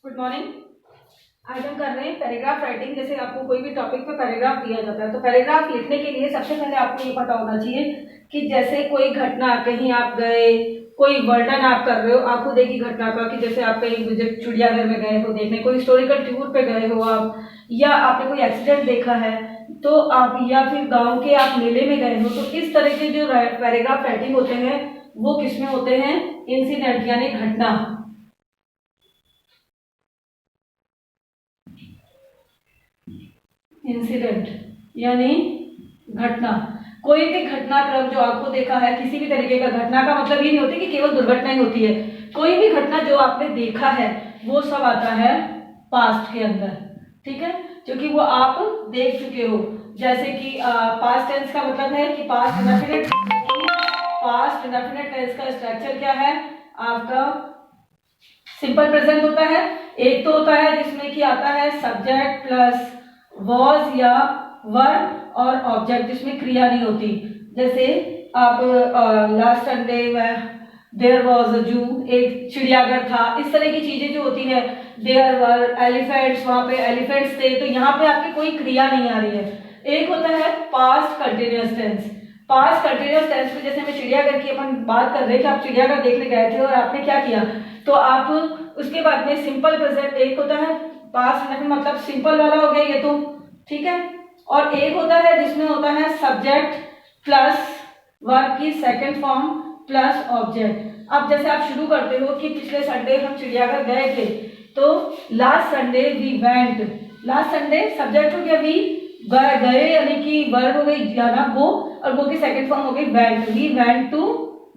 Good morning. आज हम कर रहे हैं पैराग्राफ राइटिंग। जैसे आपको कोई भी टॉपिक पे पैराग्राफ दिया जाता है तो पैराग्राफ लिखने के लिए सबसे पहले आपको ये पता होना चाहिए कि जैसे कोई घटना, कहीं आप गए, कोई वर्णन आप कर रहे हो, आपको देखी घटना का, कि जैसे आप कहीं विजिट चिड़ियाघर में गए हो देखने, कोई हिस्टोरिकल टूर पे गए हो आप, या आपने कोई एक्सीडेंट देखा है तो आप, या फिर गांव के आप मेले में गए हो, तो इस तरह के जो पैराग्राफ राइटिंग होते हैं वो किसमें होते हैं? इंसिडेंट यानी घटना। इंसिडेंट यानी घटना। कोई भी घटनाक्रम जो आपको देखा है, किसी भी तरीके का, घटना का मतलब ये नहीं होती कि केवल दुर्घटना ही होती है। कोई भी घटना जो आपने देखा है वो सब आता है पास्ट के अंदर, ठीक है, क्योंकि वो आप देख चुके हो। जैसे कि पास्ट टेंस का मतलब है कि पास्ट इंडेफिनिट टेंस का स्ट्रक्चर क्या है आपका? सिंपल प्रेजेंट होता है। एक तो होता है जिसमें कि आता है सब्जेक्ट प्लस वॉज या वर्ब और ऑब्जेक्ट, जिसमें क्रिया नहीं होती। जैसे आप last Sunday there was a zoo, एक चिड़ियाघर था, इस तरह की चीजें जो होती है। देयर वर एलिफेंट्स, वहां पे एलिफेंट्स थे, तो यहाँ पे आपकी कोई क्रिया नहीं आ रही है। एक होता है past continuous tense. Past continuous tense में जैसे हमें चिड़ियाघर की अपन बात कर रहे हैं कि आप चिड़ियाघर देखने गए थे और आपने क्या किया, तो आप उसके बाद में सिंपल प्रेजेंट एक होता है, पास्ट मतलब सिंपल वाला हो गया ये तो, ठीक है। और एक होता है जिसमें होता है सब्जेक्ट प्लस वर्ब की सेकंड फॉर्म प्लस ऑब्जेक्ट। अब जैसे आप शुरू करते हो कि पिछले संडे हम चिड़ियाघर गए थे, तो last Sunday we went, last Sunday subject हो गया वी, गए यानी कि वर्ब हो गई जाना वो, और वो की सेकंड फॉर्म हो गई वेंट, वी वेंट टू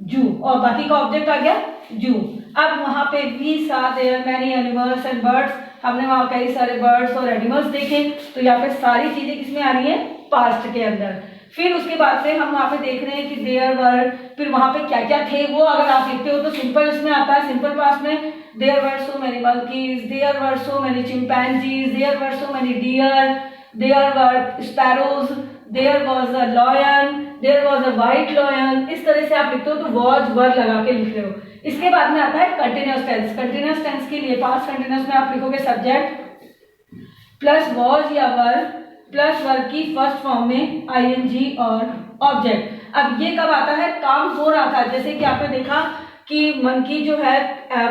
जू, और बाकी का ऑब्जेक्ट आ गया जू। अब वहां पे we saw there many animals and birds, हमने वहां कई सारे बर्ड्स और एनिमल्स देखे, तो यहाँ पे सारी चीजें किसमें आ रही है? पास्ट के अंदर। फिर उसके बाद से हम वहां पे देख रहे हैं कि देयर वर, फिर वहां पे क्या क्या थे वो अगर आप लिखते हो तो सिंपल इसमें आता है, सिंपल पास्ट में there were so many monkeys, there were so many chimpanzees, there were so many deer, there were sparrows, there was a lion, there was a white lion. इस तरह से आप लिखते हो तो वॉज वर लगा के लिख रहे हो। इसके बाद में आता है कंटिन्यूअस टेंस। कंटिन्यूअस टेंस के लिए पास्ट कंटिन्यूअस में आप लिखोगे सब्जेक्ट प्लस वॉज या वर प्लस वर्ब की फर्स्ट फॉर्म में आईएनजी और ऑब्जेक्ट। अब ये कब आता है? काम हो रहा था। जैसे कि आपने देखा कि मंकी जो है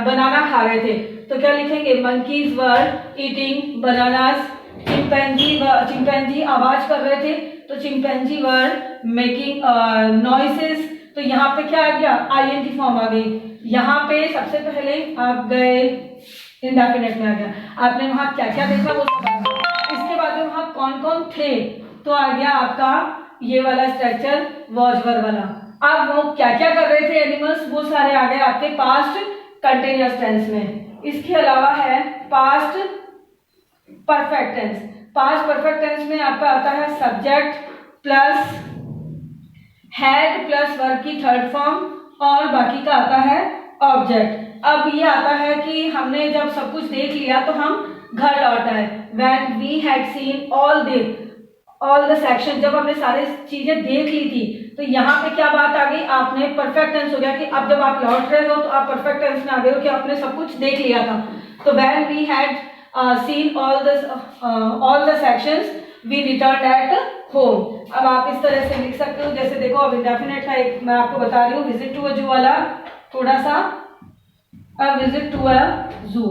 बनाना खा रहे थे, तो क्या लिखेंगे? Monkeys were eating bananas. Chimpanzee आवाज कर रहे थे, तो चिंपैंजी वर मेकिंग नॉइसेस। तो यहाँ पे क्या आ गया? आईएनजी फॉर्म आ गई। यहाँ पे सबसे पहले आप गए, इंडेफिनिट में आ गया, आपने वहां क्या क्या देखा वो सब आ गया। इसके बाद में वहां कौन कौन थे, तो आ गया आपका ये वाला स्ट्रक्चर वॉज वर वाला। अब वो क्या क्या कर रहे थे एनिमल्स, वो सारे आ गए आपके पास्ट कंटिन्यूअस टेंस में। इसके अलावा है past perfect tense. Past perfect tense में आपका आता है subject plus had plus verb की थर्ड फॉर्म, और बाकी का आता है ऑब्जेक्ट। अब ये आता है कि हमने जब सब कुछ देख लिया तो हम घर लौट आए। When we had seen all the section, जब हमने सारी चीजें देख ली थी, तो यहाँ पे क्या बात आ गई? आपने परफेक्ट टेंस हो गया कि अब जब आप लौट रहे हो तो आप परफेक्ट टेंस में आ गए हो कि आपने सब कुछ देख लिया था। तो when we had seen all the sections we returned at home। अब आप इस तरह से लिख सकते हो। जैसे देखो अब इंडेफिनिट का एक मैं आपको बता रही हूँ, विजिट टू अ जू वाला, थोड़ा सा अ विजिट टू अ जू।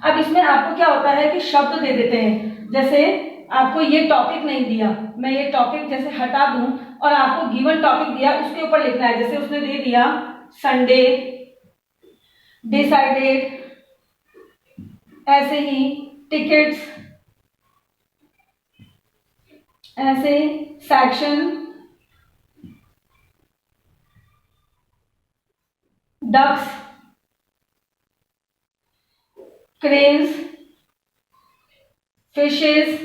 अब इसमें आपको क्या होता है कि शब्द दे देते हैं। जैसे आपको ये टॉपिक नहीं दिया, मैं ये टॉपिक जैसे हटा दूं और आपको गिवन टॉपिक दिया, उसके ऊपर लिखना है। जैसे उसने दे दिया संडे, डिसाइडेड, ऐसे ही टिकट्स, ऐसे सेक्शन, डक्स, क्रेन्स, फिशेस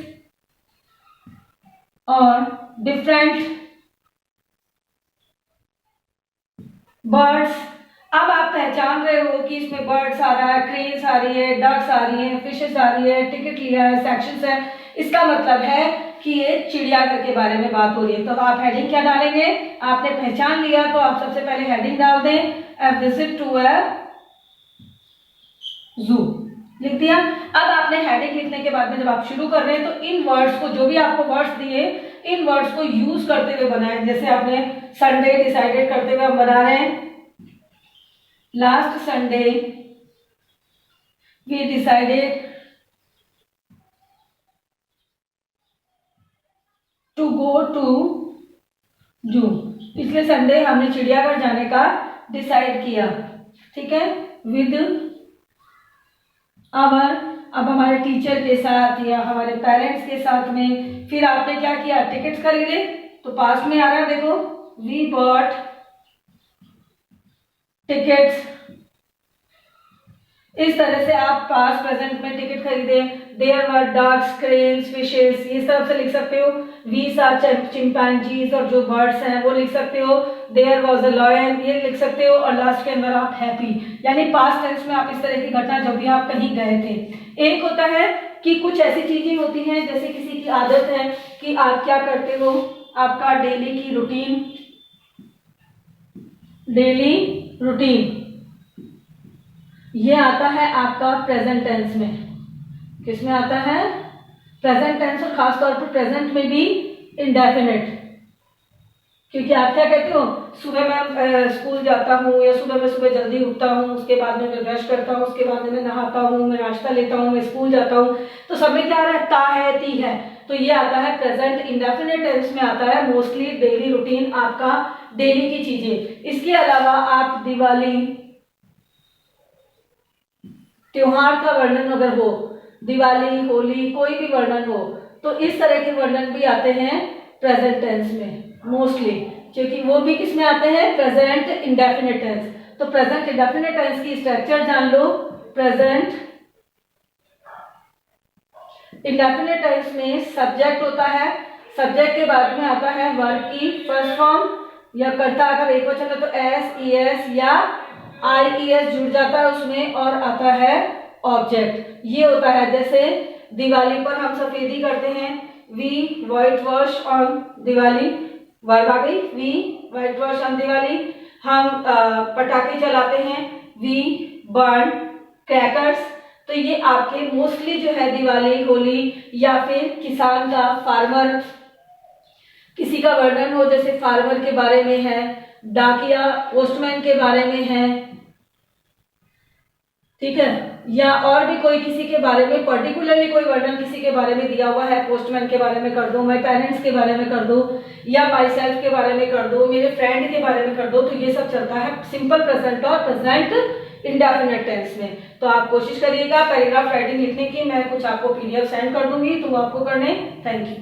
और डिफरेंट बर्ड्स। अब आप पहचान रहे हो कि इसमें बर्ड्स आ रहा है, क्रेन्स आ रही है, डक्स आ रही है, फिशेस आ रही है, टिकट लिया है, सेक्शंस है। इसका मतलब है कि ये चिड़ियाघर के बारे में बात हो रही है। तो आप हेडिंग क्या डालेंगे? आपने पहचान लिया तो आप सबसे पहले हेडिंग डाल दें, अ विजिट टू अ जू। लिख दिया। अब आपने हेडिंग लिखने के बाद में जब आप शुरू कर रहे हैं तो इन वर्ड्स को, जो भी आपको वर्ड्स दिए, इन वर्ड्स को यूज करते हुए बनाएं। जैसे आपने संडे डिसाइडेड करते हुए हम बना रहे हैं, last Sunday we decided to go to zoo. पिछले संडे हमने चिड़ियाघर जाने का डिसाइड किया, ठीक है, विद आवर। अब हमारे टीचर के साथ या हमारे पेरेंट्स के साथ में। फिर आपने क्या किया, टिकट्स खरीदे, तो पास्ट में आ रहा है, देखो, वी बॉट टिकट्स। इस तरह से आप पास्ट प्रेजेंट में टिकट खरीदे। There were dogs, cranes, fishes, इस तरह से लिख सकते हो। वी सा चिंपैंजीज, और जो बर्ड्स हैं वो लिख सकते हो। देयर वॉज अ लॉयन, ये लिख सकते हो। और लास्ट के अंदर आप हैप्पी, यानी पास्ट टेंस में आप इस तरह की घटना जब भी आप कहीं गए थे। एक होता है कि कुछ ऐसी चीजें होती हैं, जैसे किसी की आदत है कि आप क्या करते हो, आपका डेली की रूटीन, डेली रूटीन, ये आता है आपका प्रेजेंट टेंस में। किसमें आता है, प्रेजेंट टेंस, और खासतौर पर प्रेजेंट में भी इंडेफिनिट। क्योंकि आप क्या कहते हो, सुबह मैं स्कूल जाता हूँ, या सुबह मैं सुबह जल्दी उठता हूँ, उसके बाद में मैं ब्रश करता हूँ, उसके बाद में मैं नहाता हूँ, मैं नाश्ता लेता हूँ, मैं स्कूल जाता हूँ। तो सब में क्या रहता है, ती है, तो ये आता है प्रेजेंट इंडेफिनिट टेंस में आता है मोस्टली डेली रूटीन, आपका डेली की चीजें। इसके अलावा आप दिवाली, त्योहार का वर्णन अगर हो, दिवाली, होली, कोई भी वर्णन हो, तो इस तरह के वर्णन भी आते हैं प्रेजेंट टेंस में मोस्टली, क्योंकि वो भी किसमें आते हैं, प्रेजेंट इंडेफिनिट टेंस। तो प्रेजेंट इंडेफिनिट टेंस की स्ट्रक्चर जान लो। प्रेजेंट इंडेफिनिट टेंस में सब्जेक्ट होता है, सब्जेक्ट के बाद में आता है वर्ब की फर्स्ट फॉर्म, या कर्ता अगर एक वचन है तो एस, ई एस या आई ई एस जुड़ जाता है उसमें, और आता है ऑब्जेक्ट। ये होता है, जैसे दिवाली पर हम सफेदी करते हैं, we whitewash on Diwali, verb आ गई, we whitewash on Diwali. हम पटाखे जलाते हैं, वी बर्न क्रैकर्स। तो ये आपके मोस्टली जो है दिवाली, होली, या फिर किसान का, फार्मर, किसी का वर्णन हो, जैसे फार्मर के बारे में है, डाकिया पोस्टमैन के बारे में है, ठीक है, या और भी कोई किसी के बारे में पर्टिकुलरली कोई वर्णन किसी के बारे में दिया हुआ है, पोस्टमैन के बारे में कर दो, माय पेरेंट्स के बारे में कर दो, या माई सेल्फ के बारे में कर दो, मेरे फ्रेंड के बारे में कर दो। तो ये सब चलता है सिंपल प्रेजेंट और प्रेजेंट इंडेफिनिट टेंस में। तो आप कोशिश करिएगा पैराग्राफ राइटिंग लिखने की, मैं कुछ आपको पीडीएफ सेंड कर दूंगी, तो आपको करने। Thank you.